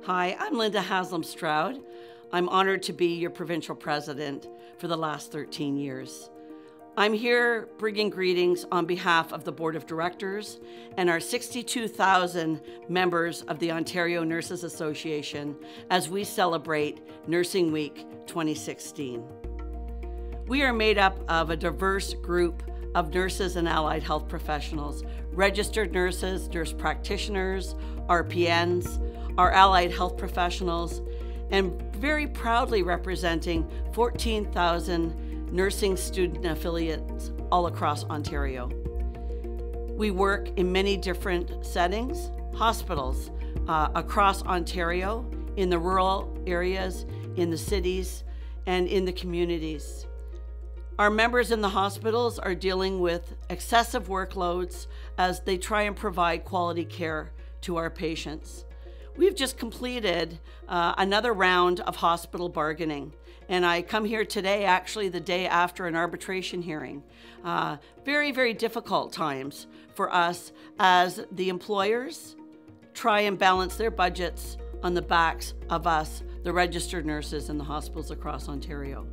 Hi, I'm Linda Haslam-Stroud. I'm honored to be your provincial president for the last 13 years. I'm here bringing greetings on behalf of the Board of Directors and our 62,000 members of the Ontario Nurses Association as we celebrate Nursing Week 2016. We are made up of a diverse group of nurses and allied health professionals, registered nurses, nurse practitioners, RPNs, our allied health professionals, and very proudly representing 14,000 nursing student affiliates all across Ontario. We work in many different settings, hospitals across Ontario, in the rural areas, in the cities, and in the communities. Our members in the hospitals are dealing with excessive workloads as they try and provide quality care to our patients. We've just completed another round of hospital bargaining, and I come here today, actually the day after an arbitration hearing. Very, very difficult times for us as the employers try and balance their budgets on the backs of us, the registered nurses in the hospitals across Ontario.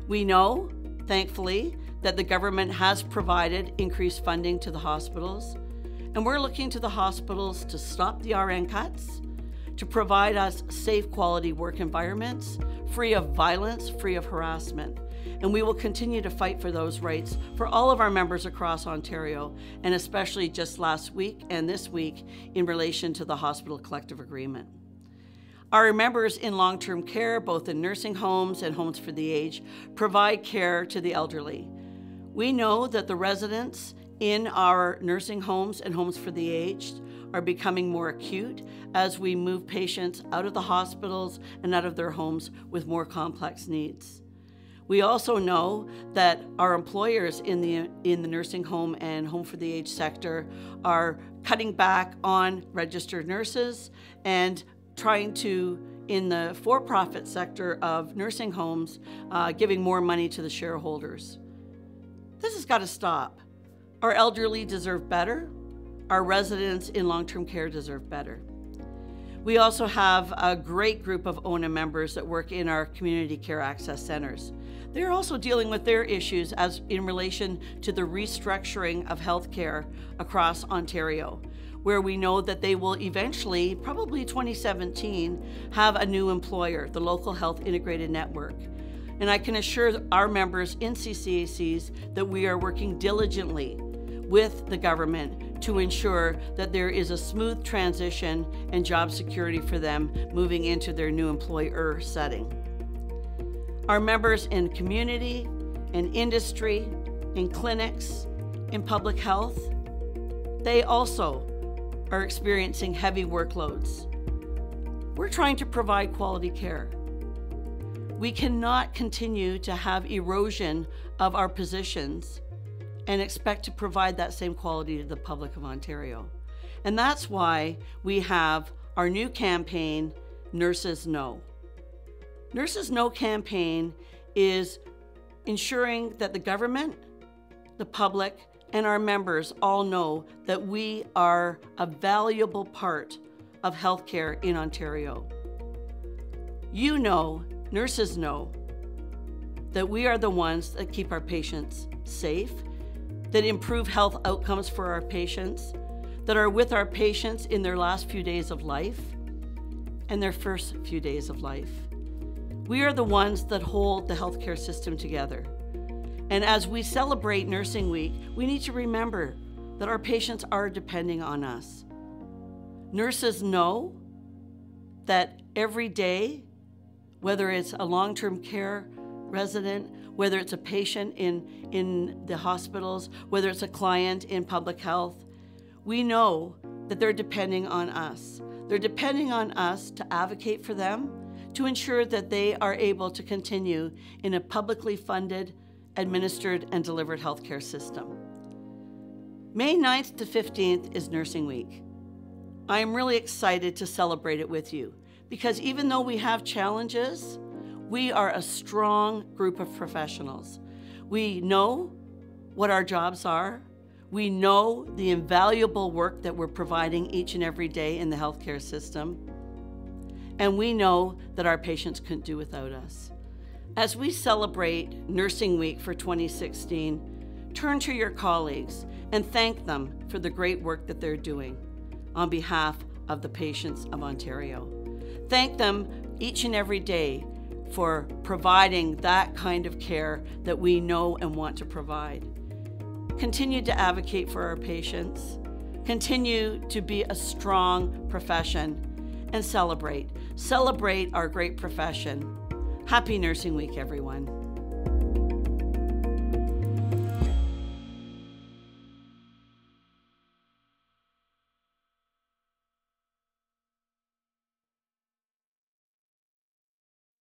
We know, thankfully, that the government has provided increased funding to the hospitals, and we're looking to the hospitals to stop the RN cuts, to provide us safe, quality work environments, free of violence, free of harassment. And we will continue to fight for those rights for all of our members across Ontario, and especially just last week and this week in relation to the hospital collective agreement. Our members in long-term care, both in nursing homes and homes for the aged, provide care to the elderly. We know that the residents in our nursing homes and homes for the aged are becoming more acute as we move patients out of the hospitals and out of their homes with more complex needs. We also know that our employers in the nursing home and home for the aged sector are cutting back on registered nurses and trying to, in the for-profit sector of nursing homes, giving more money to the shareholders. This has got to stop. Our elderly deserve better. Our residents in long-term care deserve better. We also have a great group of ONA members that work in our community care access centers. They're also dealing with their issues as in relation to the restructuring of healthcare across Ontario, where we know that they will eventually, probably 2017, have a new employer, the Local Health Integrated Network. And I can assure our members in CCACs that we are working diligently with the government to ensure that there is a smooth transition and job security for them moving into their new employer setting. Our members in community, in industry, in clinics, in public health, they also are experiencing heavy workloads. We're trying to provide quality care. We cannot continue to have erosion of our positions and expect to provide that same quality to the public of Ontario. And that's why we have our new campaign, Nurses Know. Nurses Know campaign is ensuring that the government, the public, and our members all know that we are a valuable part of healthcare in Ontario. You know, nurses know, that we are the ones that keep our patients safe, that improve health outcomes for our patients, that are with our patients in their last few days of life and their first few days of life. We are the ones that hold the healthcare system together. And as we celebrate Nursing Week, we need to remember that our patients are depending on us. Nurses know that every day, whether it's a long-term care resident, whether it's a patient in the hospitals, whether it's a client in public health, we know that they're depending on us. They're depending on us to advocate for them, to ensure that they are able to continue in a publicly funded, administered, and delivered healthcare system. May 9th to 15th is Nursing Week. I am really excited to celebrate it with you because even though we have challenges, we are a strong group of professionals. We know what our jobs are. We know the invaluable work that we're providing each and every day in the healthcare system. and we know that our patients couldn't do without us. As we celebrate Nursing Week for 2016, turn to your colleagues and thank them for the great work that they're doing on behalf of the patients of Ontario. Thank them each and every day for providing that kind of care that we know and want to provide. Continue to advocate for our patients. Continue to be a strong profession and celebrate our great profession. Happy Nursing Week, everyone.